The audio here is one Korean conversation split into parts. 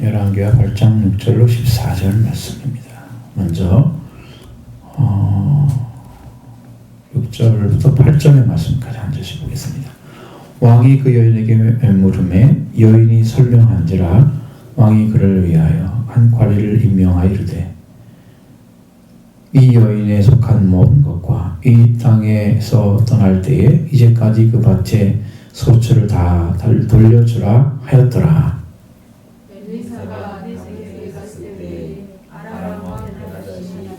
열왕기하 8장 6절로 14절 말씀입니다. 먼저 6절부터 8절의 말씀까지 한 절씩 보겠습니다. 왕이 그 여인에게 물음에 여인이 설명한지라 왕이 그를 위하여 한 관리를 임명하여 이르되 이 여인에 속한 모든 것과 이 땅에서 떠날 때에 이제까지 그 밭에 소출을 다 돌려주라 하였더라. 엘리사가 내세계에 갔을 때에 아람 왕의 아가씨가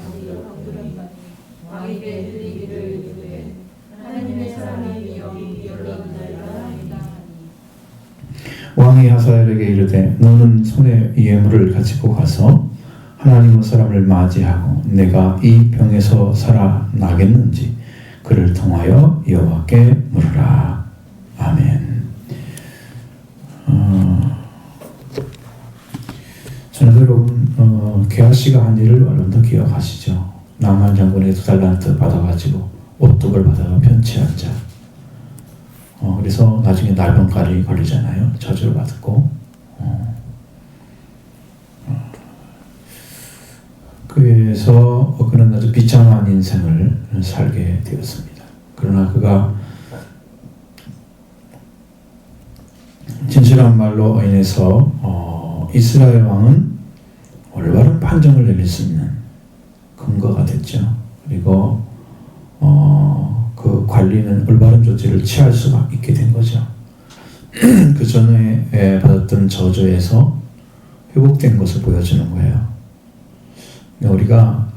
왕에게 이르기를 이르되 하나님의 사람이 여기 열렀나이다 하니라. 왕이 하사엘에게 이르되 너는 손에 예물을 가지고 가서 하나님의 사람을 맞이하고 내가 이 병에서 살아나겠는지 그를 통하여 여호와께 물으라. 아멘. 저는 여러분 게하시가 한 일을 얼른 더 기억하시죠. 나만 장군의 2달란트 받아가지고 옷독을 받아가 편취한 자. 그래서 나중에 날병까지 걸리잖아요. 저주를 받고. 그래서 그는 아주 비참한 인생을 살게 되었습니다. 그러나 그가 진실한 말로 인해서 이스라엘 왕은 올바른 판정을 내릴 수 있는 근거가 됐죠. 그리고 그 관리는 올바른 조치를 취할 수가 있게 된 거죠. 그 전에 받았던 저주에서 회복된 것을 보여주는 거예요. 우리가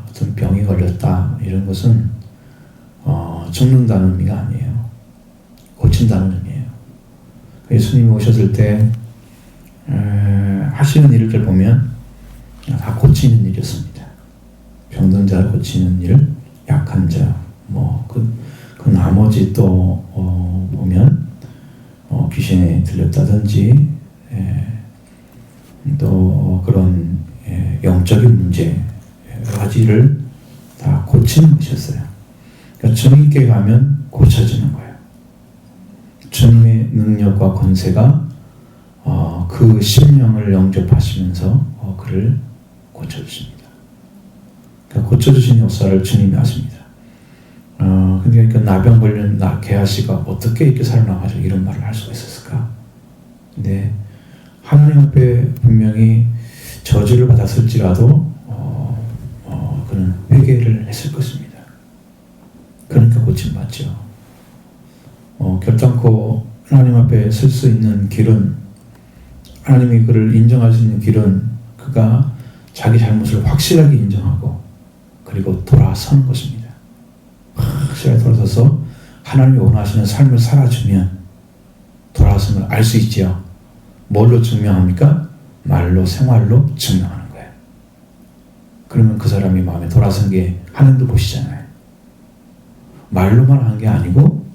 어떤 병이 걸렸다 이런 것은 죽는다는 의미가 아니에요. 고친다는 의미예요. 예수님이 오셨을 때 하시는 일을 보면 다 고치는 일이었습니다. 병든 자를 고치는 일, 약한 자, 그 나머지 또 보면 귀신에 들렸다든지 또 그런 영적인 문제 여러 가지를 다 고치는 것이었어요. 그러니까 주님께 가면 고쳐지는 거예요. 주님의 능력과 권세가 그 심령을 영접하시면서 그를 고쳐주십니다. 그러니까 고쳐주신 역사를 주님이 하십니다. 그러니까 나병 걸린 게하시가 어떻게 이렇게 살아나가지고 이런 말을 할 수가 있었을까? 근데 하나님 앞에 분명히 저주를 받았을지라도 그는 회개를 했을 것입니다. 그러니까 고침받죠. 결단코 하나님 앞에 설 수 있는 길은, 하나님이 그를 인정할 수 있는 길은 그가 자기 잘못을 확실하게 인정하고 그리고 돌아서는 것입니다. 확실하게 돌아서서 하나님이 원하시는 삶을 살아주면 돌아섰음을 알 수 있지요. 뭘로 증명합니까? 말로, 생활로 증명하는 거예요. 그러면 그 사람이 마음에 돌아선 게 하나님도 보시잖아요. 말로만 한 게 아니고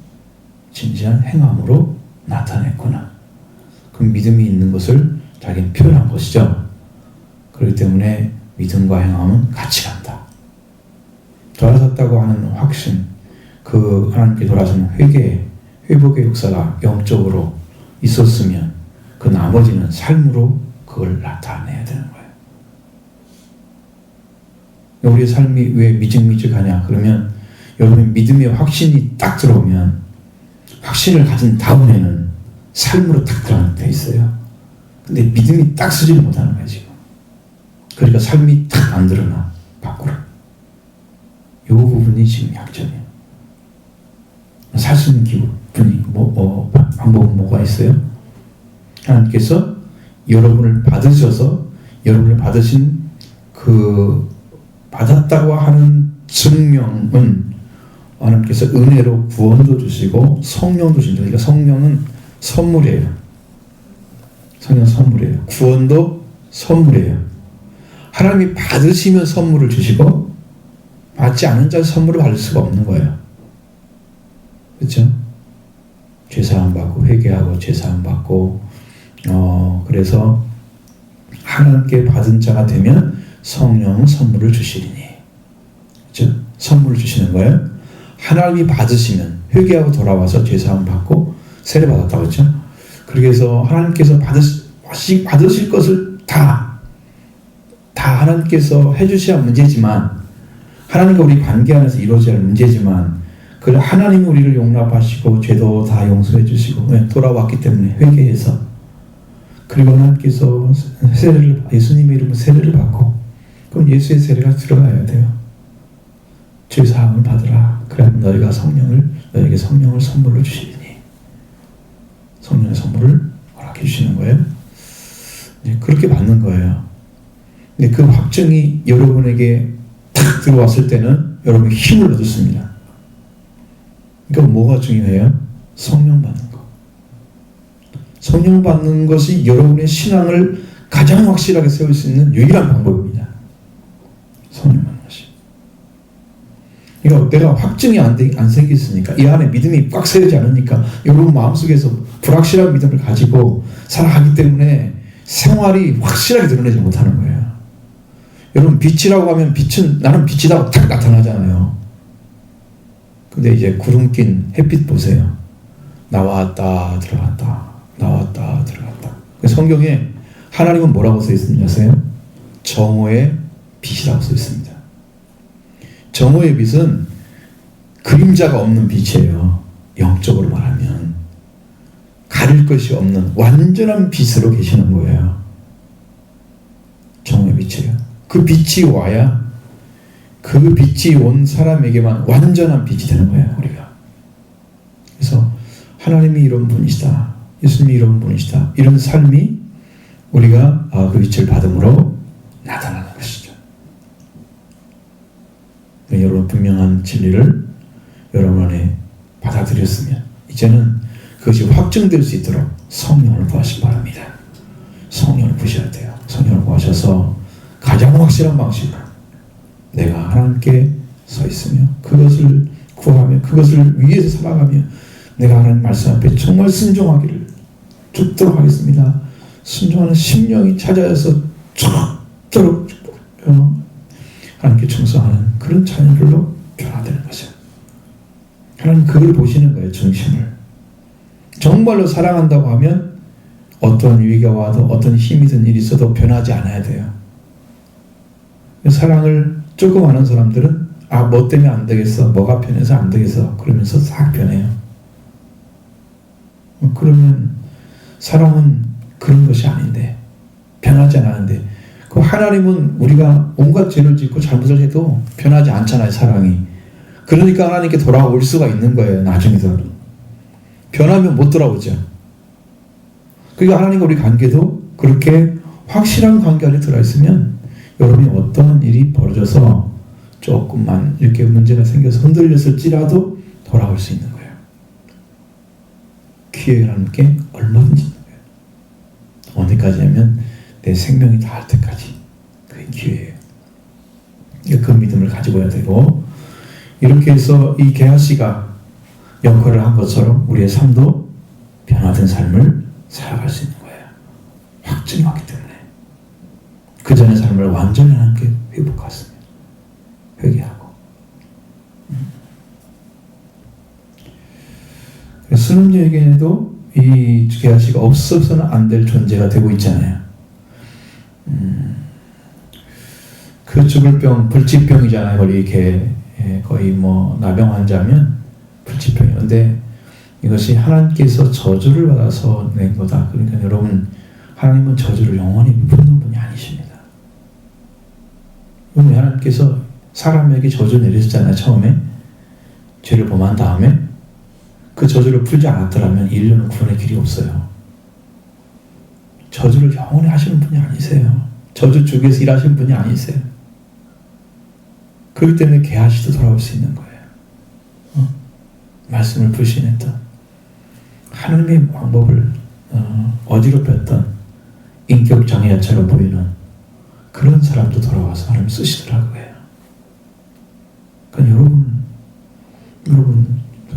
진지한 행함으로 나타냈구나. 그 믿음이 있는 것을 자기는 표현한 것이죠. 그렇기 때문에 믿음과 행함은 같이 간다. 돌아섰다고 하는 확신, 그 하나님께 돌아서는 회복의 역사가 영적으로 있었으면 그 나머지는 삶으로 그걸 나타내야 되는 거예요. 우리의 삶이 왜 미직미직하냐? 그러면 여러분 믿음의 확신이 딱 들어오면 확신을 가진 다음에는 삶으로 딱 들어가게 돼 있어요. 근데 믿음이 딱 서지를 못하는 거예요, 지금. 그러니까 삶이 딱 안 드러나, 밖으로. 이 부분이 지금 약점이에요. 살 수 있는 기분이, 방법은 뭐가 있어요? 하나님께서 여러분을 받으셔서 여러분을 받으신 그 받았다고 하는 증명은 하나님께서 은혜로 구원도 주시고 성령도 주신다. 그러니까 성령은 선물이에요. 성령 선물이에요. 구원도 선물이에요. 하나님이 받으시면 선물을 주시고 받지 않은 자는 선물을 받을 수가 없는 거예요. 그렇죠? 죄사함 받고 회개하고 죄사함 받고 그래서 하나님께 받은 자가 되면 성령은 선물을 주시리니. 그렇죠? 선물을 주시는 거예요. 하나님이 받으시면 회개하고 돌아와서 죄사함 받고 세례 받았다고 했죠. 그래서 하나님께서 받으실 것을 다 하나님께서 해주셔야 문제지만, 하나님과 우리 관계 안에서 이루어져야 할 문제지만, 그 하나님이 우리를 용납하시고 죄도 다 용서해 주시고 돌아왔기 때문에 회개해서, 그리고 하나님께서 예수님의 이름으로 세례를 받고, 그럼 예수의 세례가 들어가야 돼요. 죄 사함을 받으라. 그러면 너에게 성령을 선물로 주시리니, 성령의 선물을 허락해 주시는 거예요. 그렇게 받는 거예요. 근데 그 확증이 여러분에게 탁 들어왔을 때는 여러분이 힘을 얻습니다. 그러니까 뭐가 중요해요? 성령 받는 거. 성령 받는 것이 여러분의 신앙을 가장 확실하게 세울 수 있는 유일한 방법입니다. 성령 받는 것이. 그러니까 내가 확증이 안 생겼으니까, 이 안에 믿음이 꽉 세우지 않으니까 여러분 마음속에서 불확실한 믿음을 가지고 살아가기 때문에 생활이 확실하게 드러내지 못하는 거예요. 여러분, 빛이라고 하면 빛은 나는 빛이다 딱 나타나잖아요. 근데 이제 구름 낀 햇빛 보세요. 나왔다 들어갔다, 나왔다 들어갔다. 성경에 하나님은 뭐라고 써 있는지 아세요? 정오의 빛이라고 써 있습니다. 정오의 빛은 그림자가 없는 빛이에요. 영적으로 말하면 가릴 것이 없는 완전한 빛으로 계시는 거예요. 정오의 빛이에요. 그 빛이 와야 그 빛이 온 사람에게만 완전한 빛이 되는 거예요. 우리가. 그래서 하나님이 이런 분이시다, 예수님이 이런 분이시다, 이런 삶이 우리가 그 빛을 받음으로 나타나는 것이죠. 여러분, 분명한 진리를 여러분 안에 받아들였으면 이제는 그것이 확증될 수 있도록 성령을 구하시기 바랍니다. 성령을 구하셔야 돼요. 성령을 구하셔서 가장 확실한 방식으로 내가 하나님께 서 있으며 그것을 구하며 그것을 위해서 살아가며 내가 하나님 말씀 앞에 정말 순종하기를 죽도록 하겠습니다. 순종하는 심령이 찾아져서 죽도록 하나님께 충성하는 그런 자녀들로 변화되는 거죠. 하나님 그걸 보시는 거예요. 중심을. 정말로 사랑한다고 하면 어떤 위기가 와도 어떤 힘이든 일이 있어도 변하지 않아야 돼요. 사랑을 조금 하는 사람들은 뭐 때문에 안 되겠어, 뭐가 편해서 안 되겠어 그러면서 싹 변해요. 그러면 사랑은 그런 것이 아닌데, 변하지 않았는데, 그 하나님은 우리가 온갖 죄를 짓고 잘못을 해도 변하지 않잖아요. 사랑이. 그러니까 하나님께 돌아올 수가 있는 거예요. 나중에도 변하면 못 돌아오죠. 그러니까 하나님과 우리 관계도 그렇게 확실한 관계 안에 들어있으면 여러분이 어떤 일이 벌어져서 조금만 이렇게 문제가 생겨서 흔들렸을지라도 돌아올 수 있는 거예요. 기회가 하나님께 얼마든지 있는 거예요. 언제까지 하면 내 생명이 다할 때까지. 그게 기회예요. 그 믿음을 가지고 해야 되고, 이렇게 해서 이 게하시가 역할을 한 것처럼 우리의 삶도 변화된 삶을 살아갈 수 있는 거예요. 확증이 왔기 때문에. 그 전의 삶을 완전히 하나님께 회복했습니다. 회개하고. 수능여에게도 이 게하시가 없어서는 안 될 존재가 되고 있잖아요. 그 죽을 병, 불치병이잖아요. 거의 나병 환자면 불치병이었는데 이것이 하나님께서 저주를 받아서 낸 거다. 그러니까 여러분, 하나님은 저주를 영원히 베푸는 분이 아니십니다. 하나님께서 사람에게 저주 내리셨잖아요. 처음에 죄를 범한 다음에 그 저주를 풀지 않았더라면 인류는 구원의 길이 없어요. 저주를 영원히 하시는 분이 아니세요. 저주 주기에서 일하시는 분이 아니세요. 그렇기 때문에 게하시도 돌아올 수 있는 거예요. 말씀을 불신했던, 하나님의 방법을 어지럽혔던 인격 장애자처럼 보이는 그런 사람도 돌아와서 하나님 쓰시더라고요. 그러니까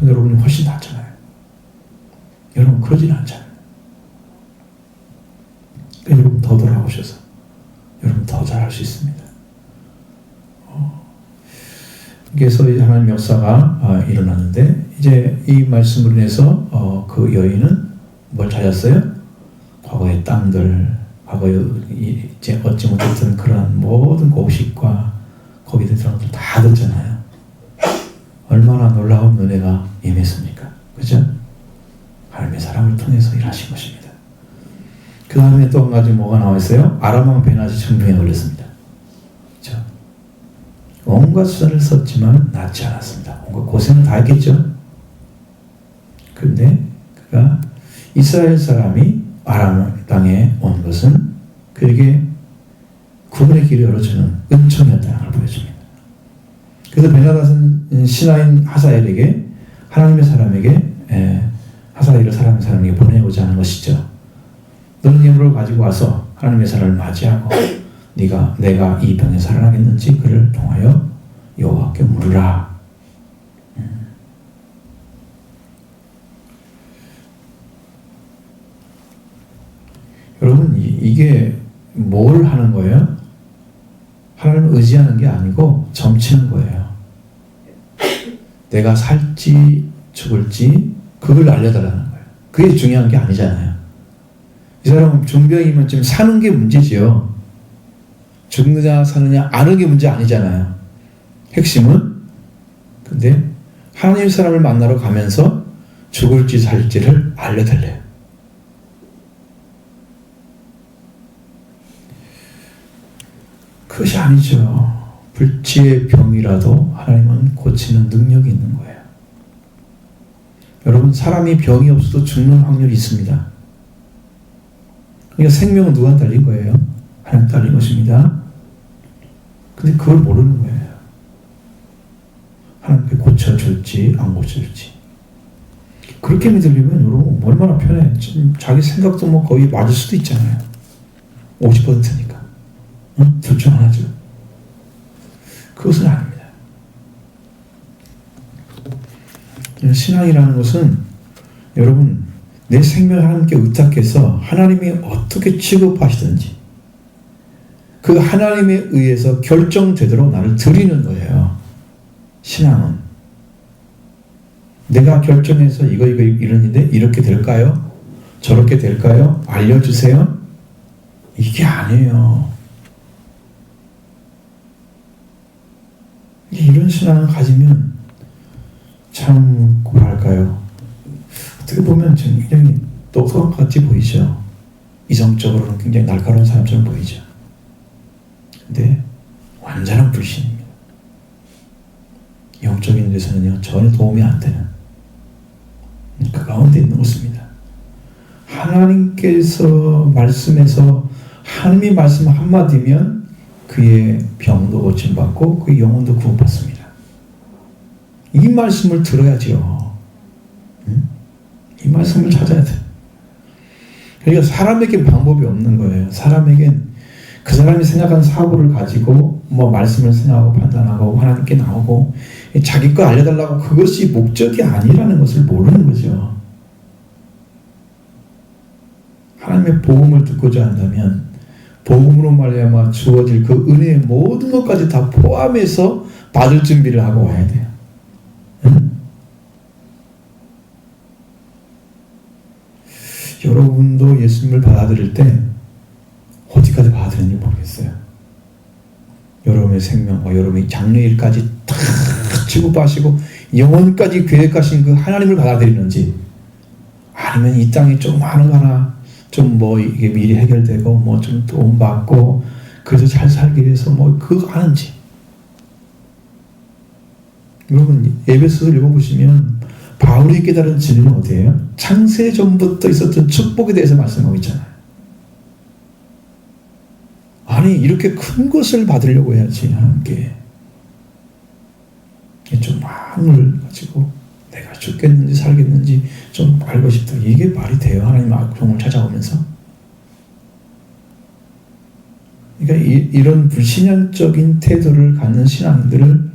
여러분이 훨씬 낫잖아요. 여러분 그러진 않잖아요. 그러니까 여러분 더 돌아오셔서 여러분 더 잘할 수 있습니다. 그래서 하나님 역사가 일어났는데, 이제 이 말씀으로 인해서 그 여인은 뭘 찾았어요? 과거의 땅들, 과거에 이제 얻지 못했던 그런 모든 곡식과 거기에 들어간 것들 다 얻었잖아요. 얼마나 놀라운 은혜가 임했습니까? 그죠? 하나님의 사람을 통해서 일하신 것입니다. 그 다음에 또 한 가지 뭐가 나와 있어요? 아람왕 베나시 정병에 걸렸습니다. 그죠? 온갖 수단을 썼지만 낫지 않았습니다. 온갖 고생을 다 했겠죠? 근데 그가 이스라엘 사람이 아람 땅에 온 것은 그에게 구원의 길을 열어주는 은총이었다는 걸 보여줍니다. 그래서 베나닷은 신하인 하사엘에게 하나님의 사람에게 하사엘을 사람에게 보내고자 하는 것이죠. 너는 예물을 가지고 와서 하나님의 사람을 맞이하고 내가 이 병에 살아나겠는지 그를 통하여 여호와께 물으라. 여러분 이게 뭘 하는 거예요? 하나님을 의지하는 게 아니고 점치는 거예요. 내가 살지 죽을지 그걸 알려달라는 거예요. 그게 중요한 게 아니잖아요. 이 사람은 중병이면 지금 사는 게 문제지요. 죽느냐 사느냐 아는 게 문제 아니잖아요. 핵심은 근데 하나님 사람을 만나러 가면서 죽을지 살지를 알려달래요. 그것이 아니죠. 불치의 병이라도 하나님은 고치는 능력이 있는 거예요. 여러분 사람이 병이 없어도 죽는 확률이 있습니다. 그러니까 생명은 누구한테 달린 거예요? 하나님한테 달린 것입니다. 근데 그걸 모르는 거예요. 하나님께 고쳐줄지 안 고쳐줄지. 그렇게 믿으려면 여러분 얼마나 편해. 지금 자기 생각도 뭐 거의 맞을 수도 있잖아요. 50%니까. 둘 중 하나죠. 그것은 아닙니다. 신앙이라는 것은 여러분 내 생명을 하나님께 의탁해서 하나님이 어떻게 취급하시든지 그 하나님에 의해서 결정되도록 나를 드리는 거예요. 신앙은 내가 결정해서 이거 이러는데 이렇게 될까요? 저렇게 될까요? 알려주세요. 이게 아니에요. 이런 신앙을 가지면 참 뭐랄까요? 어떻게 보면 굉장히 똑똑같이 보이죠. 이성적으로는 굉장히 날카로운 사람처럼 보이죠. 근데 완전한 불신입니다. 영적인 데서는요 전혀 도움이 안 되는 그 가운데 있는 것입니다. 하나님께서 말씀해서 하나님이 말씀 한마디면 그의 병도 고침받고 그의 영혼도 구원받습니다. 이 말씀을 들어야지요. 이 말씀을 찾아야 돼. 그러니까 사람에게 방법이 없는 거예요. 사람에겐 그 사람이 생각한 사고를 가지고 뭐 말씀을 생각하고 판단하고 하나님께 나오고 자기 거 알려달라고 그것이 목적이 아니라는 것을 모르는 거죠. 하나님의 복음을 듣고자 한다면 복음으로 말미암아 주어질 그 은혜의 모든 것까지 다 포함해서 받을 준비를 하고 와야 돼요. 여러분도 예수님을 받아들일 때 어디까지 받아들였는지 모르겠어요. 여러분의 생명과 여러분의 장래일까지 다 취급하시고 영원까지 계획하신 그 하나님을 받아들이는지 아니면 이 땅에 좀 하는 거나 좀 뭐 이게 미리 해결되고 뭐 좀 돈 받고 그래서 잘 살기 위해서 뭐 그거 하는지. 여러분 에베소서를 읽어보시면 바울이 깨달은 진리는 어디예요? 창세 전부터 있었던 축복에 대해서 말씀하고 있잖아요. 아니 이렇게 큰 것을 받으려고 해야지 하나님께 좀 마음을 가지고 내가 죽겠는지 살겠는지 좀 알고 싶다. 이게 말이 돼요? 하나님 악성을 찾아오면서. 그러니까 이런 불신앙적인 태도를 갖는 신앙인들을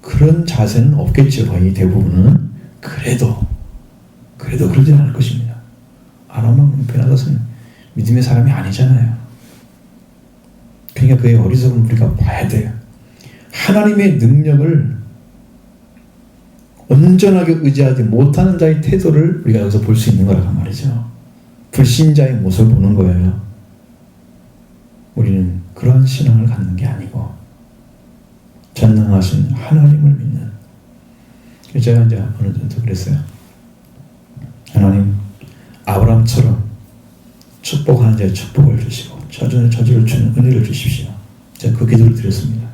그런 자세는 없겠죠. 거의 대부분은. 그래도 그러진 않을 것입니다. 아람왕 베나닷은 믿음의 사람이 아니잖아요. 그러니까 그의 어리석은 우리가 봐야 돼요. 하나님의 능력을 온전하게 의지하지 못하는 자의 태도를 우리가 여기서 볼 수 있는 거라고 말이죠. 불신자의 모습을 보는 거예요. 우리는 그런 신앙을 갖는 게 아니고 전능하신 하나님을 믿는. 제가 이제 어느 정도 그랬어요. 하나님, 아브라함처럼 축복하는 자에 축복을 주시고 저주는 저주를 주는 은혜를 주십시오. 제가 그 기도를 드렸습니다.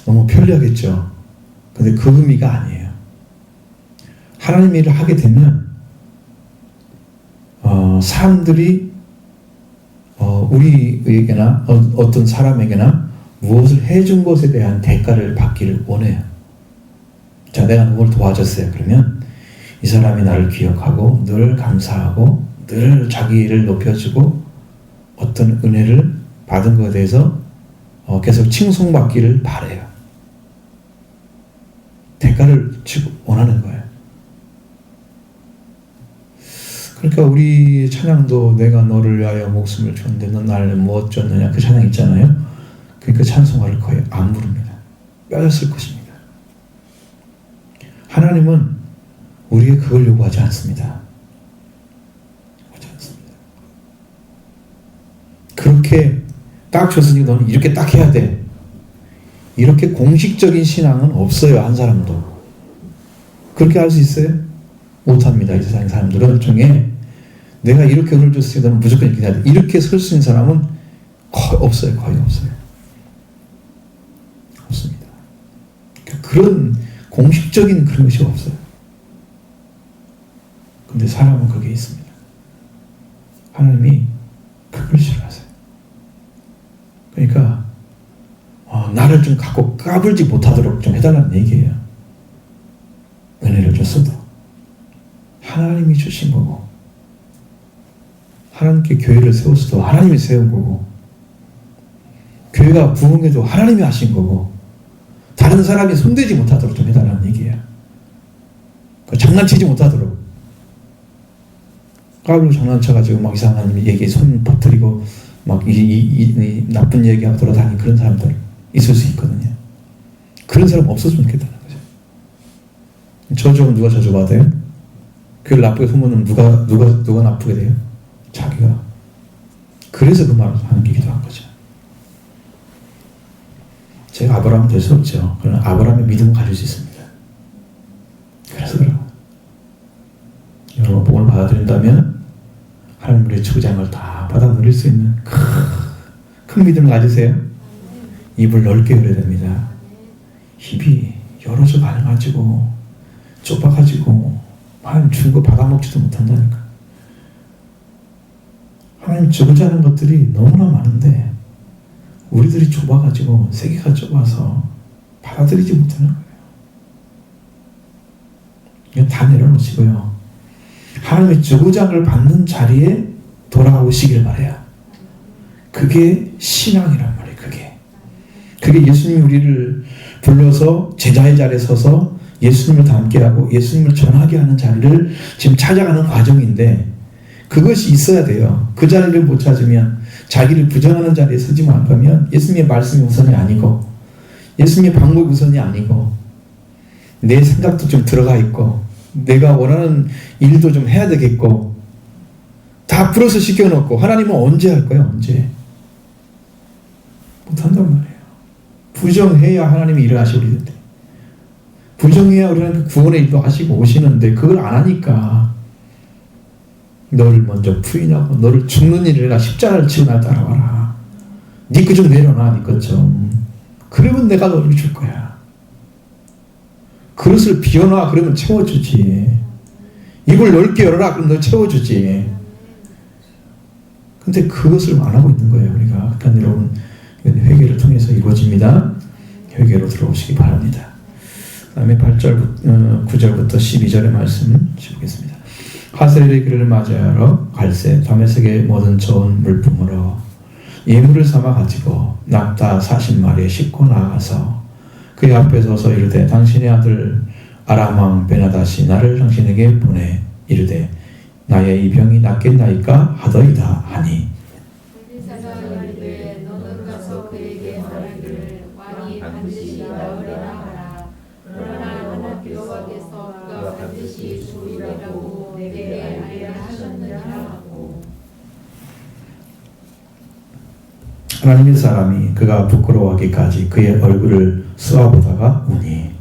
너무 편리하겠죠. 근데 그 의미가 아니에요. 하나님 일을 하게 되면 사람들이 우리에게나 어떤 사람에게나 무엇을 해준 것에 대한 대가를 받기를 원해요. 자, 내가 누구를 도와줬어요. 그러면 이 사람이 나를 기억하고 늘 감사하고 늘 자기 일을 높여주고 어떤 은혜를 받은 것에 대해서 계속 칭송받기를 바라요. 대가를 주고 원하는 거예요. 그러니까 우리 찬양도 내가 너를 위하여 목숨을 줬는데 너 나를 무엇 줬느냐, 그 찬양 있잖아요. 그러니까 찬송가를 거의 안 부릅니다. 뼈였을 것입니다. 하나님은 우리에게 그걸 요구하지 않습니다. 하지 않습니다. 그렇게 딱 줬으니 너는 이렇게 딱 해야 돼. 이렇게 공식적인 신앙은 없어요. 한 사람도. 그렇게 할 수 있어요? 못합니다. 이 세상 사람들은 중에 내가 이렇게 은혜를 줬으니 너는 무조건 이렇게 해야 돼. 이렇게 설 수 있는 사람은 거의 없어요. 거의 없어요. 없습니다. 그런 공식적인 그런 것이 없어요. 근데 사람은 그게 있습니다. 하나님이 그걸 싫어하세요. 그러니까 나를 좀 갖고 까불지 못하도록 좀 해달라는 얘기예요. 은혜를 줬어도 하나님이 주신 거고, 하나님께 교회를 세웠어도 하나님이 세운 거고, 교회가 부흥해도 하나님이 하신 거고, 다른 사람이 손대지 못하도록 좀 해달라는 얘기예요. 장난치지 못하도록. 까불고 장난쳐가지고 막 이상한 얘기에 손 퍼뜨리고 막 이 나쁜 얘기하고 돌아다니는 그런 사람들 있을 수 있거든요. 그런 사람 없었으면 좋겠다는 거죠. 저주는 누가 저주받아요? 그걸 나쁘게 소문은 누가 나쁘게 돼요? 자기가. 그래서 그 말을 하는 게 기도한 거죠. 제가 아브라함 될 수 없죠. 그러나 아브라함의 믿음을 가질 수 있습니다. 그래서 그래요. 여러분 복을 받아들인다면 하나님 우리의 주장을 다 받아 누릴 수 있는 큰 믿음을 가지세요. 입을 넓게 열어야 됩니다. 입이 열어서 가능하지고 좁아가지고 하나님 준 거 받아먹지도 못한다니까. 하나님 주고자 하는 것들이 너무나 많은데 우리들이 좁아가지고 세계가 좁아서 받아들이지 못하는 거예요. 이건 다 내려놓으시고요. 하나님의 주고장을 받는 자리에 돌아오시길 바라요. 그게 신앙이란 말이에요. 그게 예수님이 우리를 불러서 제자의 자리에 서서 예수님을 닮게하고 예수님을 전하게 하는 자리를 지금 찾아가는 과정인데, 그것이 있어야 돼요. 그 자리를 못 찾으면, 자기를 부정하는 자리에 서지 못하면 예수님의 말씀이 우선이 아니고 예수님의 방법이 우선이 아니고 내 생각도 좀 들어가 있고 내가 원하는 일도 좀 해야 되겠고 다 풀어서 시켜놓고 하나님은 언제 할 거예요? 언제? 못한단 말이에요. 부정해야 하나님이 일을 하시고 있는데, 부정해야 우리는 구원의 일도 하시고 오시는데 그걸 안 하니까 너를 먼저 부인하고 너를 죽는 일을 해라. 십자가를 지고 날 따라와라. 네 것 좀 내려놔. 네 것 좀. 그러면 내가 너를 줄 거야. 그릇을 비워놔. 그러면 채워주지. 입을 넓게 열어라. 그럼 너 채워주지. 근데 그것을 안 하고 있는 거예요. 우리가. 그러니까 여러분 회개를 통해서 이루어집니다. 회개로 들어오시기 바랍니다. 그 다음에 9절부터 12절의 말씀 보겠습니다. 하셀의 길을 맞이하러 갈새 다메섹의 모든 좋은 물품으로 예물을 삼아 가지고 낙타 40마리에 싣고 나아가서 그의 앞에 서서 이르되 당신의 아들 아람 왕 베나닷이 나를 당신에게 보내 이르되 나의 이 병이 낫겠나이까 하더이다 하니, 너는 가서 그에게 말하기를 왕이 반드시 나으리라 하라. 그러나 여호와께서 그가 반드시 죽으리라고 내게 하나님의 사람이 그가 부끄러워하기까지 그의 얼굴을 쏘아보다가 우니.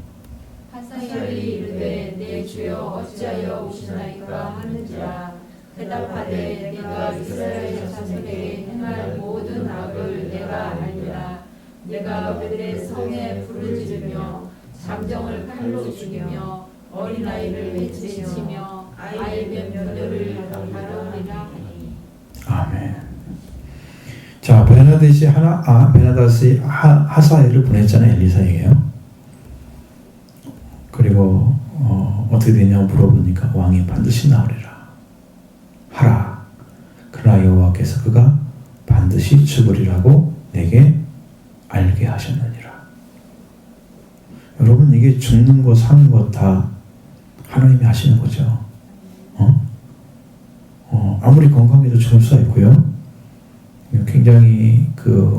하사엘이 이르되 내 주여 어찌하여 우시나이까 하는지라. 대답하되 내가 이스라엘 자손에게 행할 모든 악을 내가 알리라. 내가 그들의 성에 불을 지르며 장정을 칼로 죽이며 어린아이를 해치며 아이의 면류를 가르리라 하니. 아멘. 자, 베나다시 하사엘을 보냈잖아요. 엘리사에게요. 그리고 어떻게 되냐고 물어보니까 왕이 반드시 나으리라 하라. 그러나 여호와께서 그가 반드시 죽으리라고 내게 알게 하셨느니라. 여러분, 이게 죽는 것 사는 것 다 하나님이 하시는 거죠. 아무리 건강해도 죽을 수가 있고요. 굉장히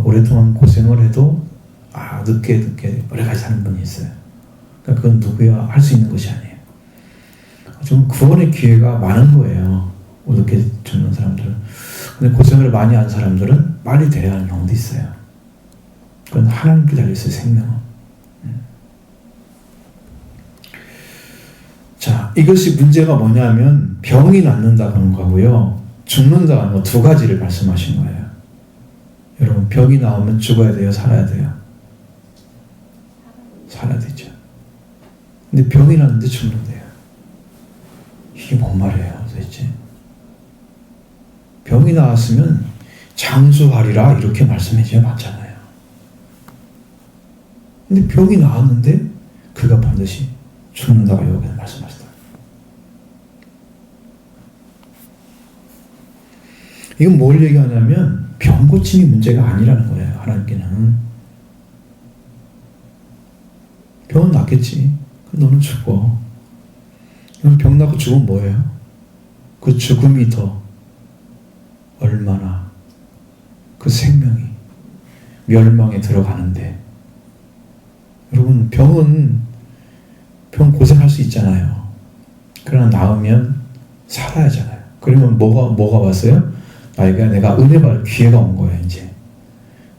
오랫동안 고생을 해도 늦게 오래까지 사는 분이 있어요. 그러니까 그건 누구야 할 수 있는 것이 아니에요. 좀 구원의 기회가 많은 거예요. 늦게 죽는 사람들은. 근데 고생을 많이 한 사람들은 빨리 데려가는 경우도 있어요. 그건 하나님께 달려있어요, 생명은. 자, 이것이 문제가 뭐냐면 병이 낫는다는 거고요, 죽는다는 거 두 가지를 말씀하신 거예요. 여러분, 병이 나오면 죽어야 돼요, 살아야 돼요? 살아야 되죠. 근데 병이 났는데 죽는데요. 이게 뭔 말이에요, 도대체? 병이 나왔으면 장수하리라 이렇게 말씀해줘야 맞잖아요. 근데 병이 나왔는데 그가 반드시 죽는다고 여기서 말씀하시다. 이건 뭘 얘기하냐면 병 고침이 문제가 아니라는 거예요. 하나님께는. 병은 낫겠지. 너는 죽어. 그럼 병 나고 죽으면 뭐예요? 그 죽음이 더 얼마나 그 생명이 멸망에 들어가는데. 여러분, 병 고생할 수 있잖아요. 그러나 나으면 살아야잖아요. 그러면 뭐가 왔어요? 내가 은혜 받을 기회가 온 거예요, 이제.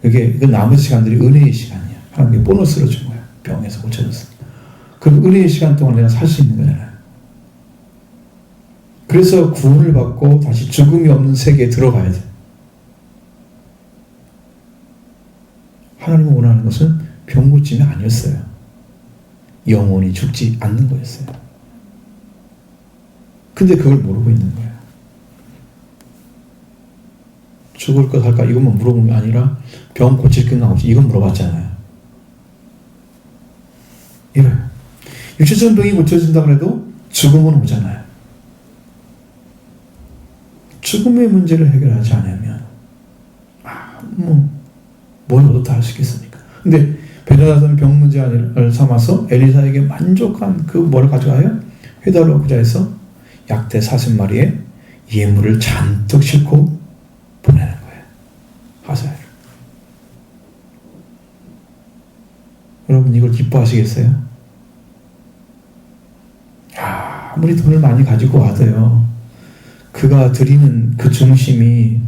그 남은 시간들이 은혜의 시간이야. 하나님께 보너스로 준 거야. 병에서 고쳐졌어. 그 은혜의 시간 동안 내가 살 수 있는 거잖아요. 그래서 구원을 받고 다시 죽음이 없는 세계에 들어가야 돼. 하나님이 원하는 것은 병 고침이 아니었어요. 영원히 죽지 않는 거였어요. 근데 그걸 모르고 있는 거예요. 죽을 것 할까 이것만 물어본 게 아니라 병 고칠 건가 없지 이건 물어봤잖아요. 이래요. 육체적인 병이 고쳐진다고 해도 죽음은 오잖아요. 죽음의 문제를 해결하지 않으면 뭘 얻었다 할 수 있겠습니까? 근데 베나다는 병 문제를 삼아서 엘리사에게 만족한 뭐를 가져가요? 회다로 구자에서 약대 40마리의 예물을 잔뜩 싣고 보내는 거예요. 하사엘. 여러분, 이걸 기뻐하시겠어요? 아무리 돈을 많이 가지고 와도요, 그가 드리는 그 중심이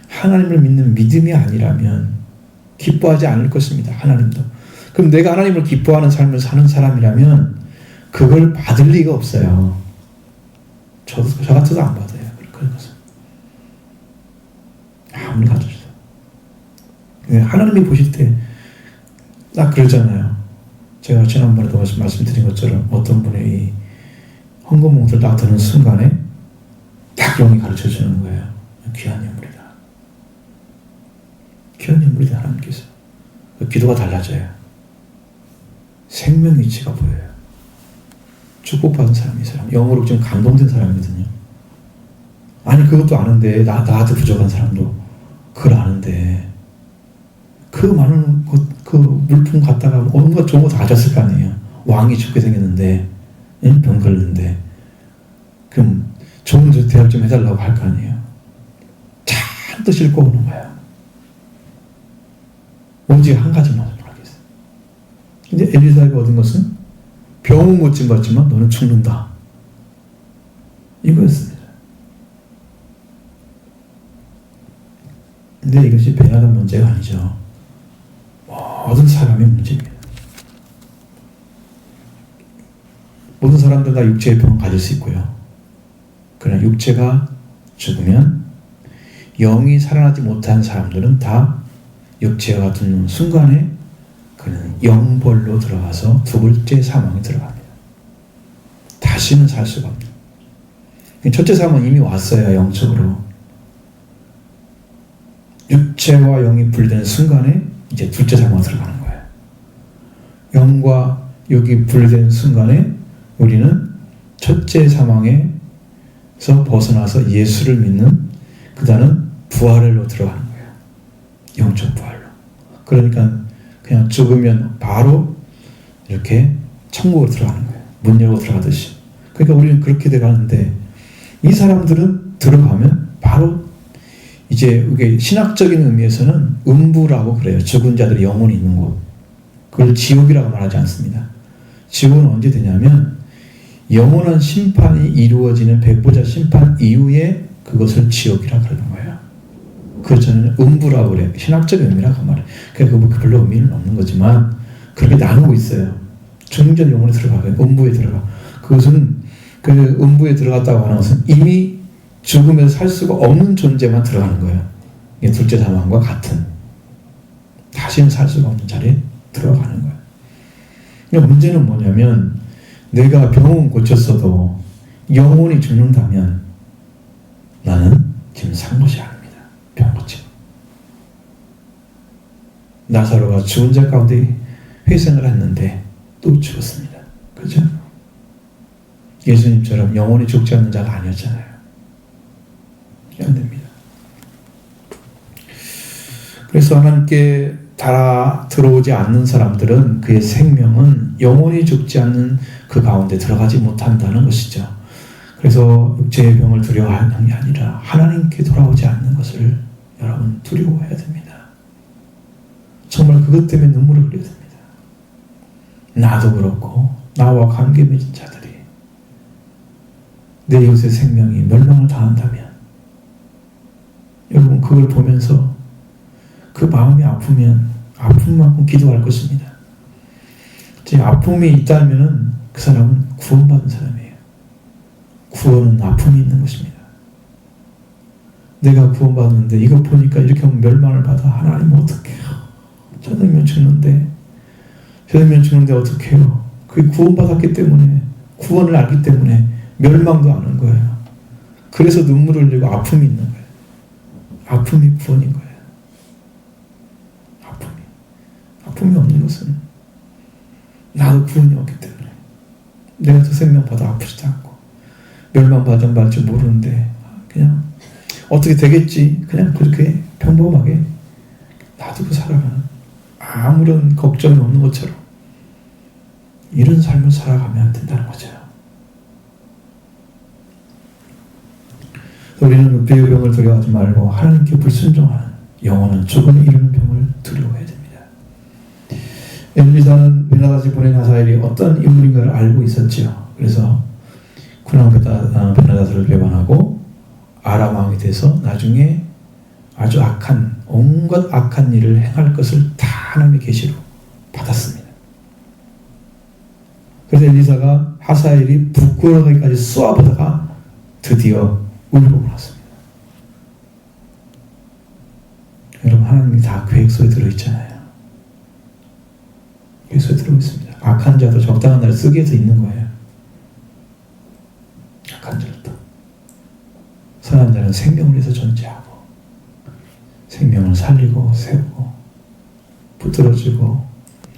하나님을 믿는 믿음이 아니라면 기뻐하지 않을 것입니다. 하나님도. 그럼 내가 하나님을 기뻐하는 삶을 사는 사람이라면 그걸 받을 리가 없어요. 저 같아도 안 받아요. 그런 것은. 아무리 가져도. 하나님이 보실 때 딱 그러잖아요. 제가 지난번에도 말씀드린 것처럼 어떤 분의 이 헌금봉투를 딱 드는 순간에 딱 영이 가르쳐 주는 거예요. 귀한 인물이다. 귀한 인물이다, 하나님께서. 기도가 달라져요. 생명 이치가 보여요. 축복받은 사람이 영으로 좀 감동된 사람이거든요. 아니, 그것도 아는데 나한테 부족한 사람도 그걸 아는데 그 많은 그 물품 갖다가 온갖 좋은 거 다 가졌을 거 아니에요. 왕이 죽게 생겼는데 병 걸렸는데 그럼 좋은 대접 좀 해달라고 할 거 아니에요. 잔뜩 싣고 오는 거예요. 오직 한 가지만 하겠어요. 근데 엘리사가 얻은 것은 병은 고침 받지만 너는 죽는다. 이거였습니다. 근데 이것이 베나단 문제가 아니죠. 모든 사람의 문제입니다. 모든 사람들 다 육체의 병을 가질 수 있고요. 그러나 육체가 죽으면 영이 살아나지 못한 사람들은 다 육체가 죽는 순간에 그는 영벌로 들어가서 두 번째 사망에 들어갑니다. 다시는 살 수가 없는. 첫째 사망은 이미 왔어요. 영적으로. 육체와 영이 분리되는 순간에 이제 둘째 사망에 들어가는 거예요. 영과 육이 분리되는 순간에 우리는 첫째 사망에서 벗어나서 예수를 믿는 그 다음은 부활로 들어가는 거예요. 영적 부활로. 그러니까 그냥 죽으면 바로 이렇게 천국으로 들어가는 거예요. 문 열고 들어가듯이. 그러니까 우리는 그렇게 돼가는데 이 사람들은 들어가면 바로 이제 이게 신학적인 의미에서는 음부라고 그래요. 죽은 자들의 영혼이 있는 곳. 그걸 지옥이라고 말하지 않습니다. 지옥은 언제 되냐면 영원한 심판이 이루어지는 백보자 심판 이후에 그것을 지옥이라고 그러는 거예요. 그래서 저는 음부라고 그래요. 신학적 의미라고 말해요. 그러니까 별로 의미는 없는 거지만 그렇게 나누고 있어요. 죽는 자 영혼에 들어가요. 음부에 들어가. 그것은 그 음부에 들어갔다고 하는 것은 이미 죽으면서 살 수가 없는 존재만 들어가는 거예요. 이게 둘째 사망과 같은. 다시는 살 수가 없는 자리에 들어가는 거예요. 그러니까 문제는 뭐냐면 내가 병은 고쳤어도 영혼이 죽는다면 나는 지금 산 것이 아닙니다. 병 고치고. 나사로가 죽은 자 가운데 회생을 했는데 또 죽었습니다. 그렇죠? 예수님처럼 영원히 죽지 않는 자가 아니었잖아요. 안 됩니다. 그래서 하나님께 다 들어오지 않는 사람들은 그의 생명은 영원히 죽지 않는 그 가운데 들어가지 못한다는 것이죠. 그래서 육체의 병을 두려워하는 게 아니라 하나님께 돌아오지 않는 것을 여러분 두려워해야 됩니다. 정말 그것 때문에 눈물을 흘려야 됩니다. 나도 그렇고 나와 관계 맺은 자들이 내 이웃의 생명이 멸망을 당한다면 여러분 그걸 보면서 그 마음이 아프면 아픈 만큼 기도할 것입니다. 제 아픔이 있다면 그 사람은 구원받은 사람이에요. 구원은 아픔이 있는 것입니다. 내가 구원받았는데 이거 보니까 이렇게 하면 멸망을 받아. 하나님 어떡해요? 저놈이면 죽는데 어떡해요? 그게 구원받았기 때문에 구원을 알기 때문에 멸망도 아는 거예요. 그래서 눈물을 흘리고 아픔이 있는 거예요. 아픔이 구원인 거예요. 아픔이 없는 것은 나도 구원이 없기 때문에 내가 저 생명 받아 아프지도 않고 멸망받은 받을 줄 모르는데 그냥 어떻게 되겠지 그냥 그렇게 평범하게 놔두고 살아가는 아무런 걱정이 없는 것처럼 이런 삶을 살아가면 안 된다는 거죠. 우리는 육체의 병을 두려워하지 말고 하나님께 불순종하는 영원한 죽음에 이르는 병을 두려워해야 됩니다. 엘리사는 베나다시 보낸 하사엘이 어떤 인물인가를 알고 있었지요. 그래서 군왕 베나다스를 배반하고 아람 왕이 돼서 나중에 아주 악한 온갖 악한 일을 행할 것을 다 하나님의 계시로 받았습니다. 그래서 엘리사가 하사엘이 부끄러워하기까지 쏘아보다가 드디어 울고 울었습니다. 여러분 하나님이 다 계획 속에 들어있잖아요. 계획 속에 들어있습니다. 악한 자도 적당한 날에 쓰기 위해서 있는 거예요. 악한 자도 선한 자는 생명을 위해서 존재하고 생명을 살리고 세우고 붙들어주고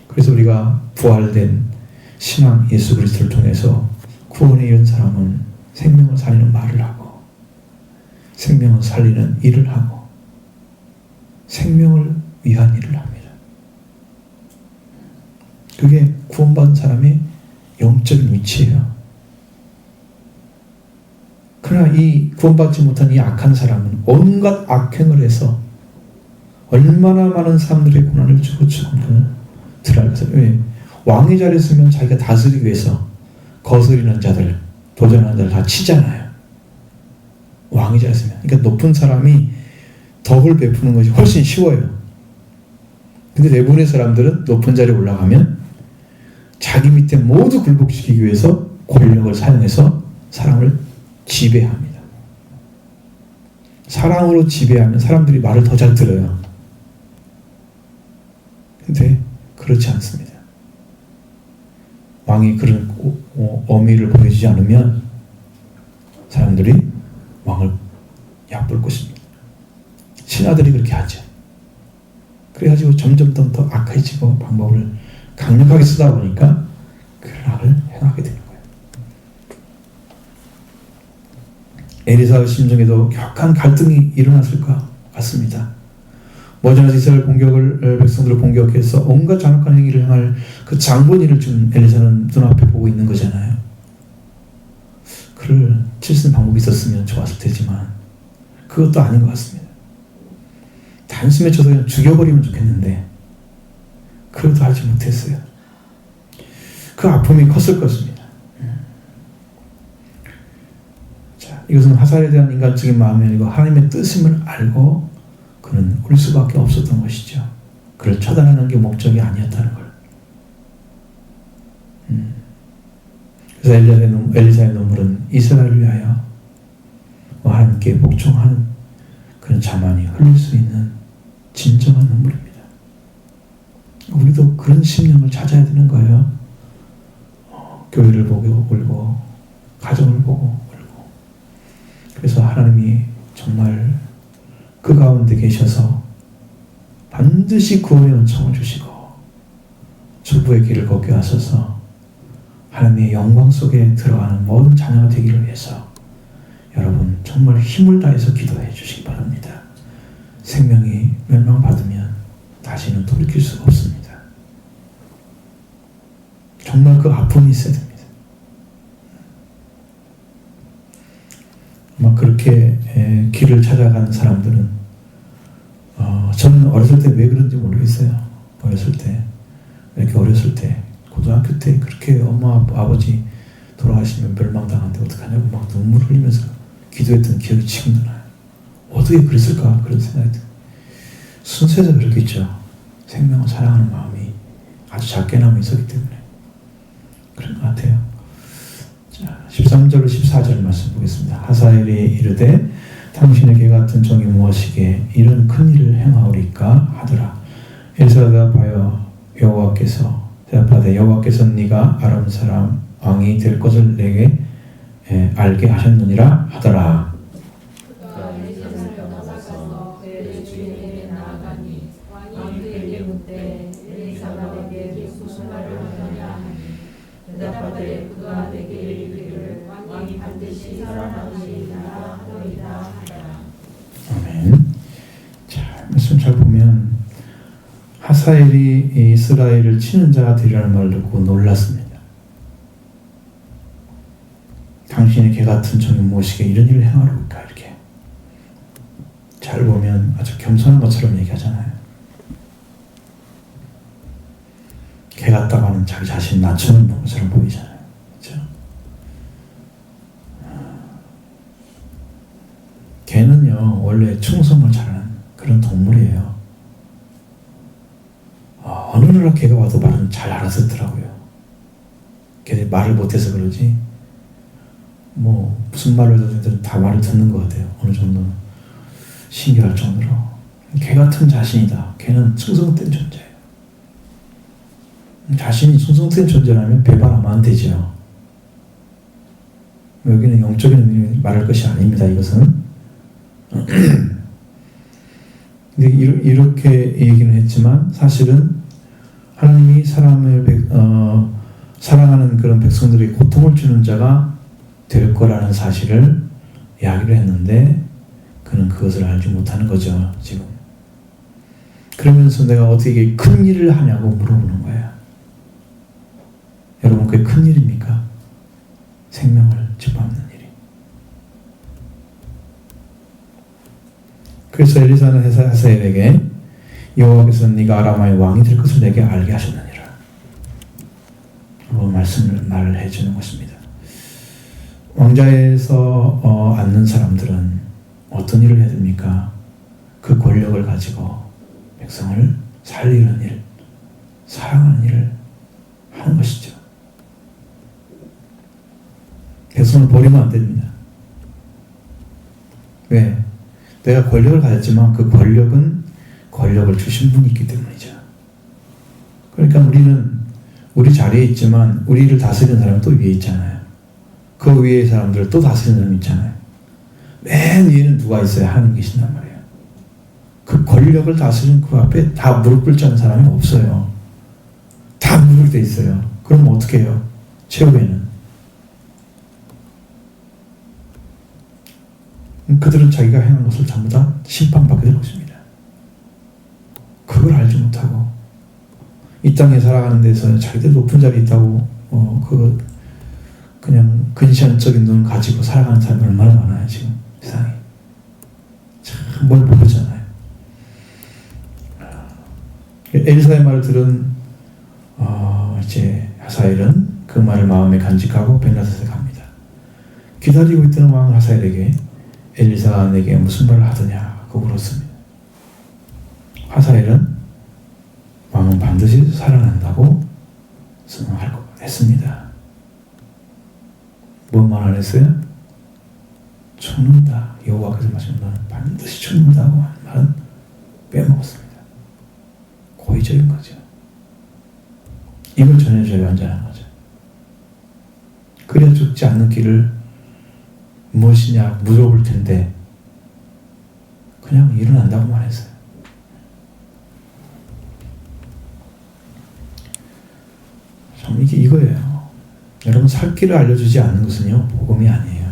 그래서 우리가 부활된 신앙 예수 그리스도를 통해서 구원에 이른 사람은 생명을 살리는 말을 하고 생명을 살리는 일을 하고 생명을 위한 일을 합니다. 그게 구원받은 사람의 영적인 위치예요. 그러나 이 구원받지 못한 이 악한 사람은 온갖 악행을 해서 얼마나 많은 사람들의 고난을 주고 죽음을 들어가서 왜? 왕의 자리에 있으면 자기가 다스리기 위해서 거스리는 자들, 도전하는 자들 다 치잖아요. 왕의 자리에 있으면. 그러니까 높은 사람이 덕을 베푸는 것이 훨씬 쉬워요. 근데 대부분의 사람들은 높은 자리에 올라가면 자기 밑에 모두 굴복시키기 위해서 권력을 사용해서 사람을 지배합니다. 사랑으로 지배하면 사람들이 말을 더 잘 들어요. 근데 그렇지 않습니다. 왕이 그런 어미를 보여주지 않으면 사람들이 왕을 얕볼 것입니다. 신하들이 그렇게 하죠. 그래가지고 점점 더 악해지고 방법을 강력하게 쓰다 보니까 그 악을 행하게 되는 거예요. 엘리사의 심정에도 격한 갈등이 일어났을 것 같습니다. 머지않아서 이스라엘 공격을 백성들을 공격해서 온갖 잔혹한 행위를 행할 그 장본인을 지금 엘리사는 눈앞에 보고 있는 거잖아요. 그를 칠 수 있는 방법이 있었으면 좋았을 테지만 그것도 아닌 것 같습니다. 단숨에 쳐서 그냥 죽여버리면 좋겠는데 그것도 하지 못했어요. 그 아픔이 컸을 것입니다. 자, 이것은 하살에 대한 인간적인 마음이 아니고 하나님의 뜻임을 알고 그는 올 수밖에 없었던 것이죠. 그를 처단하는 게 목적이 아니었다는 걸. 그래서 엘리사의 눈물은 이스라엘을 위하여 하나님께 복종하는 그런 자만이 흘릴 수 있는 진정한 눈물입니다. 우리도 그런 심령을 찾아야 되는 거예요. 교회를 보고 울고 가정을 보고 울고. 그래서 하나님이 정말 그 가운데 계셔서 반드시 구원의 은총을 주시고 주부의 길을 걷게 하셔서 하나님의 영광 속에 들어가는 모든 자녀가 되기를 위해서 여러분 정말 힘을 다해서 기도해 주시기 바랍니다. 생명이 멸망받으면 다시는 돌이킬 수가 없습니다. 정말 그 아픔이 있어야 됩니다. 아마 그렇게 길을 찾아가는 사람들은 저는 어렸을 때 왜 그런지 모르겠어요. 어렸을 때 이렇게 어렸을 때 고등학교 때 그렇게 엄마 아버지 돌아가시면 멸망당하는데 어떡하냐고 막 눈물 흘리면서 기도했던 기억이 지금도 나요. 어떻게 그랬을까 그런 생각이 들어요. 순수해서 그렇겠죠. 생명을 사랑하는 마음이 아주 작게 남아 있었기 때문에 그런 것 같아요. 자, 13절로 14절 말씀 보겠습니다. 하사엘이 이르되 당신의 개 같은 종이 무엇이기에 이런 큰 일을 행하오리까 하더라. 엘사가 대답하여 여호와께서 대답하되 여호와께서 네가 아람 사람 왕이 될 것을 내게 알게 하셨느니라 하더라. 아멘. 자, 말씀 잘 보면 하사엘이 이스라엘을 치는 자가 되리라는 말을 듣고 놀랐습니다. 당신의 개 같은 종이 무엇이기에 이런 일을 행하려까 이렇게 잘 보면 아주 겸손한 것처럼 얘기하잖아요. 개 같다고 하는 자기 자신 낮추는 것처럼 보이잖아요. 그렇죠? 개는요 원래 충성을 잘하는 그런 동물이에요. 어느 나라 개가 와도 말은 잘 알아듣더라고요. 걔들이 말을 못해서 그러지 뭐 무슨 말을 해도 다 말을 듣는 것 같아요. 어느 정도는 신기할 정도로 개 같은 자신이다. 걔는 충성된 존재예요. 자신이 충성된 존재라면 배반하면 안 되죠. 여기는 영적인 의미를 말할 것이 아닙니다. 이것은 근데 이렇게 얘기는 했지만 사실은 하나님이 사람을 사랑하는 그런 백성들이 고통을 주는 자가 될 거라는 사실을 이야기를 했는데 그는 그것을 알지 못하는 거죠. 지금 그러면서 내가 어떻게 큰 일을 하냐고 물어보는 거예요. 여러분 그게 큰 일입니까? 생명을 짓밟는 일이. 그래서 엘리사는 하사엘에게 여호와께서 네가 아람의 왕이 될 것을 내게 알게 하셨느니라. 말을 해주는 것입니다. 왕자에서 앉는 사람들은 어떤 일을 해야 됩니까? 그 권력을 가지고 백성을 살리는 일, 사랑하는 일을 하는 것이죠. 백성을 버리면 안 됩니다. 왜? 내가 권력을 가졌지만 그 권력은 권력을 주신 분이 있기 때문이죠. 그러니까 우리는 우리 자리에 있지만 우리를 다스리는 사람은 또 위에 있잖아요. 그 위에 사람들을 또 다스리는 사람이 있잖아요. 맨 위에는 누가 있어야 하나님 계신단 말이에요. 그 권력을 다스리는 그 앞에 다 무릎 꿇지 않는 사람이 없어요. 다 무릎이 돼 있어요. 그럼 어떻게 해요? 최후에는 그들은 자기가 행한 것을 전부 다 심판받게 될 것입니다. 그걸 알지 못하고 이 땅에 살아가는 데서 자기들 높은 자리에 있다고 그냥 근시안적인 눈 가지고 살아가는 사람이 얼마나 많아요. 지금 세상에 참 뭘 모르잖아요. 엘리사의 말을 들은 이제 하사엘은 그 말을 마음에 간직하고 벤하닷에 갑니다. 기다리고 있던 왕 하사엘에게 엘리사가 내게 무슨 말을 하더냐고 물었습니다. 하사엘은 왕은 반드시 살아난다고 했습니다. 뭔 말 안 했어요? 죽는다. 여호와께서 말씀하신 너는 반드시 죽는다고 하는 말은 빼먹었습니다. 고의적인 거죠. 이걸 전해줘야 완전한 거죠. 그래야 죽지 않는 길을 무엇이냐 물어볼 텐데 그냥 일어난다고만 했어요. 참 이게 이거예요. 여러분 살 길을 알려주지 않는 것은요 복음이 아니에요.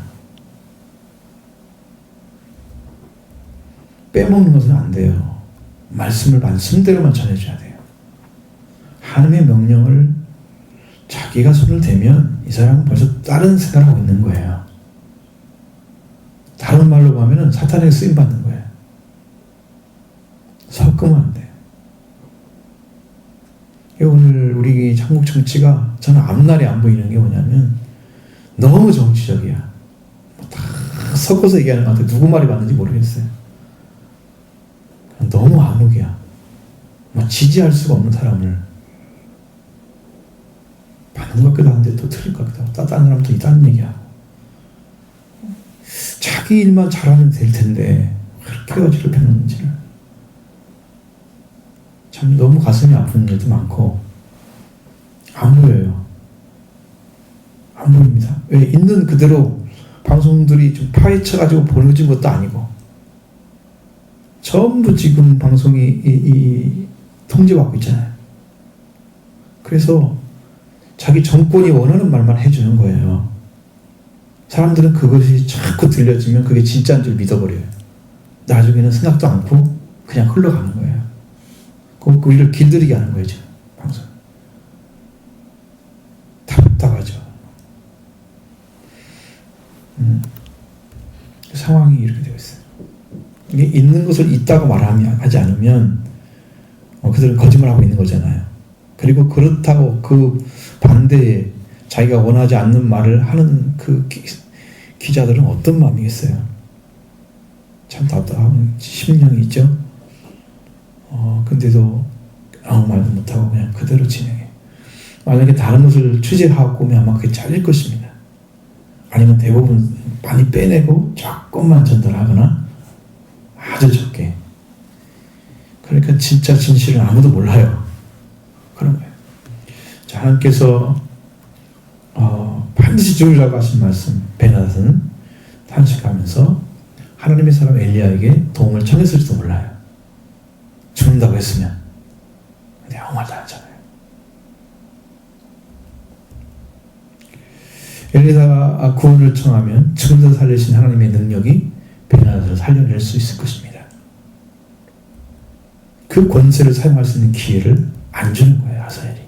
빼먹는 것은 안 돼요. 말씀을 말씀대로만 전해줘야 돼요. 하나님의 명령을 자기가 손을 대면 이 사람은 벌써 다른 생각을 하고 있는 거예요. 다른 말로 하면은 사탄에게 쓰임받는 거예요. 섞으면 안 돼요. 오늘 우리 한국 정치가 저는 앞날이 안 보이는 게 뭐냐면 너무 정치적이야. 다 섞어서 얘기하는 것 같아요. 누구 말이 맞는지 모르겠어요. 너무 암흑이야. 지지할 수가 없는 사람을 맞는 것 같기도 한데 또 틀릴 것 같기도 하고 다른 사람은 또 다른 얘기하고 자기 일만 잘하면 될 텐데 그렇게 어지럽게 했는지를 참 너무 가슴이 아픈 일도 많고 안 보여요. 안 보입니다. 왜? 있는 그대로 방송들이 좀 파헤쳐가지고 보내진 것도 아니고 전부 지금 방송이 통제받고 있잖아요. 그래서 자기 정권이 원하는 말만 해주는 거예요. 사람들은 그것이 자꾸 들려지면 그게 진짜인 줄 믿어버려요. 나중에는 생각도 않고 그냥 흘러가는 거예요. 그 우리를 길들이게 하는 거예요, 지금 방송. 답답하죠. 상황이 이렇게 되어 있어요. 이게 있는 것을 있다고 하지 않으면 그들은 거짓말하고 있는 거잖아요. 그리고 그렇다고 그 반대에 자기가 원하지 않는 말을 하는 그 기자들은 어떤 마음이겠어요? 참 답답한 심령이 있죠. 근데도 아무 말도 못하고 그냥 그대로 진행해. 만약에 다른 것을 취재하고 오면 아마 그게 잘릴 것입니다. 아니면 대부분 많이 빼내고 조금만 전달하거나 아주 적게. 그러니까 진짜 진실은 아무도 몰라요. 그런 거예요. 자, 하나님께서 반드시 죽으라고 하신 말씀 벤하닷은 탄식하면서 하나님의 사람 엘리야에게 도움을 청했을지도 몰라요. 죽는다고 했으면. 근데 아무 말도 안 하잖아요. 엘리사가 구원을 청하면 죽은 자 살리신 하나님의 능력이 벤하닷을 살려낼 수 있을 것입니다. 그 권세를 사용할 수 있는 기회를 안 주는 거예요, 하사엘이.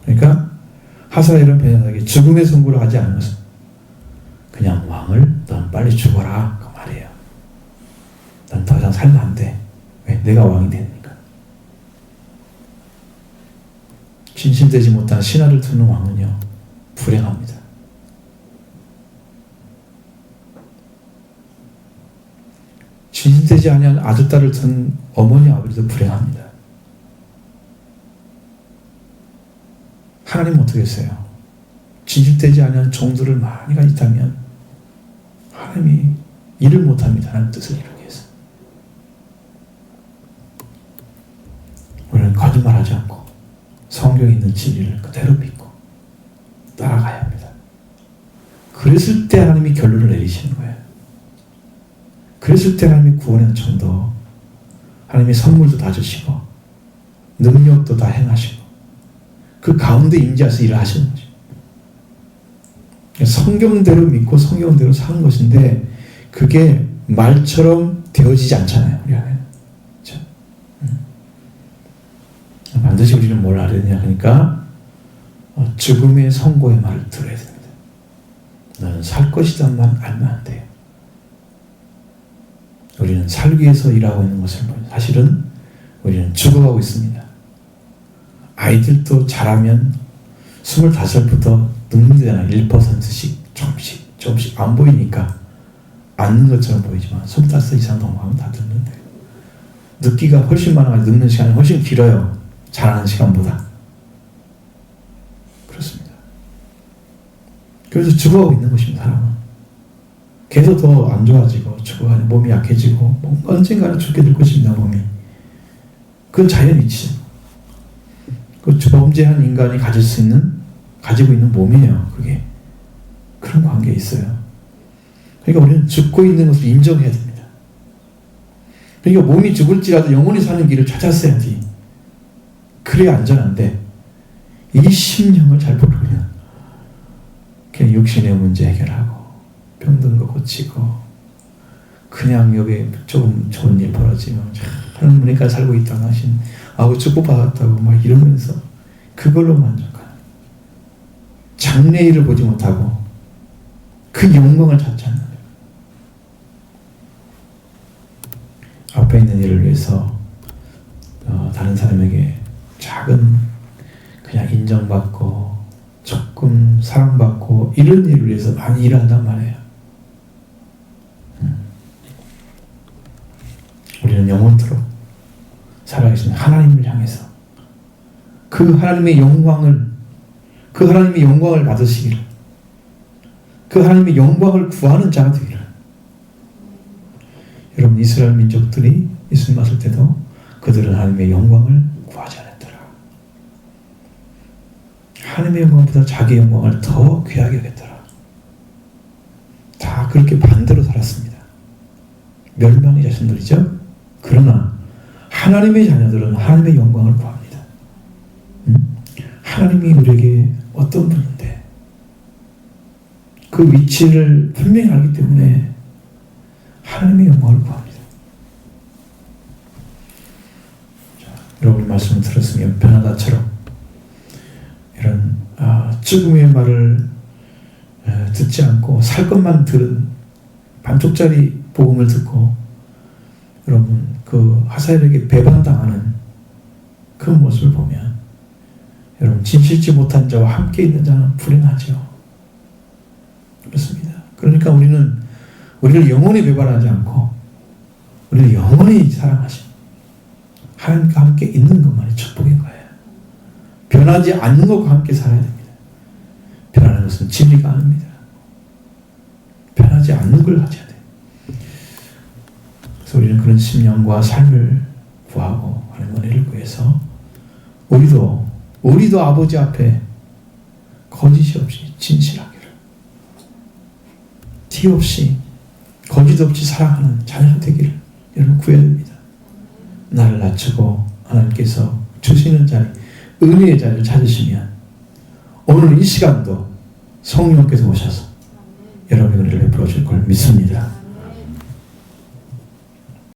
그러니까 하사엘은 벤하닷에게 죽음의 선고를 하지 않은 것은 그냥 왕을 넌 빨리 죽어라 그 말이에요. 넌 더 이상 살면 안 돼. 왜? 내가 왕이 되니까. 진실되지 못한 신하를 두는 왕은요 불행합니다. 진실되지 아니한 아들, 딸을 둔 어머니, 아버지도 불행합니다. 하나님은 어떻게 했어요? 진실되지 아니한 종들을 많이 가지다면 하나님이 일을 못합니다. 하나님 뜻을 이루기 위해서. 우리는 거짓말하지 않고 성경에 있는 진리를 그대로 믿고 따라가야 합니다. 그랬을 때 하나님이 결론을 내리시는 거예요. 그랬을 때 하나님이 구원의 은총도 하나님이 선물도 다 주시고 능력도 다 행하시고 그 가운데 임재해서 일을 하시는 거죠. 성경대로 믿고 성경대로 사는 것인데 그게 말처럼 되어지지 않잖아요. 우리 안에. 그렇죠? 반드시 우리는 뭘 알아야 되냐 하니까 죽음의 선고의 말을 들어야 됩니다. 너는 살 것이다만 알면 안 돼요. 우리는 살기 위해서 일하고 있는 것을 보면 사실은 우리는 죽어가고 있습니다. 아이들도 자라면 25살부터 늙는데나 1%씩 조금씩 안 보이니까 앉는 것처럼 보이지만 25살 이상 넘어가면 다 늙는데 늙기가 훨씬 많아가지고 늙는 시간이 훨씬 길어요. 자라는 시간보다. 그렇습니다. 그래서 죽어가고 있는 것입니다. 사람은. 계속 더 안 좋아지고 죽어가는 몸이 약해지고 언젠가는 죽게 될 것입니다. 몸이. 그건 자연이치죠. 그 범죄한 인간이 가지고 있는 몸이에요. 그게. 그런 관계에 있어요. 그러니까 우리는 죽고 있는 것을 인정해야 됩니다. 그러니까 몸이 죽을지라도 영원히 사는 길을 찾았어야지. 그래야 안전한데 이 심령을 잘 모르면 그냥 육신의 문제 해결하고 병든 거 고치고 그냥 여기 조금 좋은 일 벌어지면 하는 분이니까 살고 있다 하신 아우 축복받았다고 막 이러면서 그걸로 만족하는 장래일을 보지 못하고 그 영광을 찾지 않는 거예요. 앞에 있는 일을 위해서 다른 사람에게 작은 그냥 인정받고 조금 사랑받고 이런 일을 위해서 많이 일한단 말이에요. 우리는 영원토록 살아계신 하나님을 향해서 그 하나님의 영광을 받으시기를 그 하나님의 영광을 구하는 자가 되기를. 여러분 이스라엘 민족들이 예수님 왔을 때도 그들은 하나님의 영광을 구하지 않았더라. 하나님의 영광보다 자기 영광을 더 귀하게 여겼더라. 다 그렇게 반대로 살았습니다. 멸망의 자신들이죠. 그러나 하나님의 자녀들은 하나님의 영광을 구합니다. 하나님이 우리에게 어떤 분인데 그 위치를 분명히 알기 때문에 하나님의 영광을 구합니다. 자, 여러분의 말씀을 들었으면 변하다처럼 이런 죽음의 말을 듣지 않고 살 것만 들은 반쪽짜리 복음을 듣고 여러분 그 하사엘에게 배반당하는 그 모습을 보면 여러분 진실치 못한 자와 함께 있는 자는 불행하죠. 그렇습니다. 그러니까 우리를 영원히 배반하지 않고 우리를 영원히 사랑하신 하나님과 함께 있는 것만이 축복인 거예요. 변하지 않는 것과 함께 살아야 됩니다. 변하는 것은 진리가 아닙니다. 변하지 않는 걸 가져야 돼요. 그래서 우리는 그런 심령과 삶을 구하고 하나님 은혜를 구해서 우리도 아버지 앞에 거짓이 없이 진실하기를 티 없이 거짓 없이 사랑하는 자녀가 되기를 여러분 구해야 됩니다. 나를 낮추고 하나님께서 주시는 자리 은혜의 자리를 찾으시면 오늘 이 시간도 성령께서 오셔서 여러분의 은혜를 베풀어 줄 걸 믿습니다.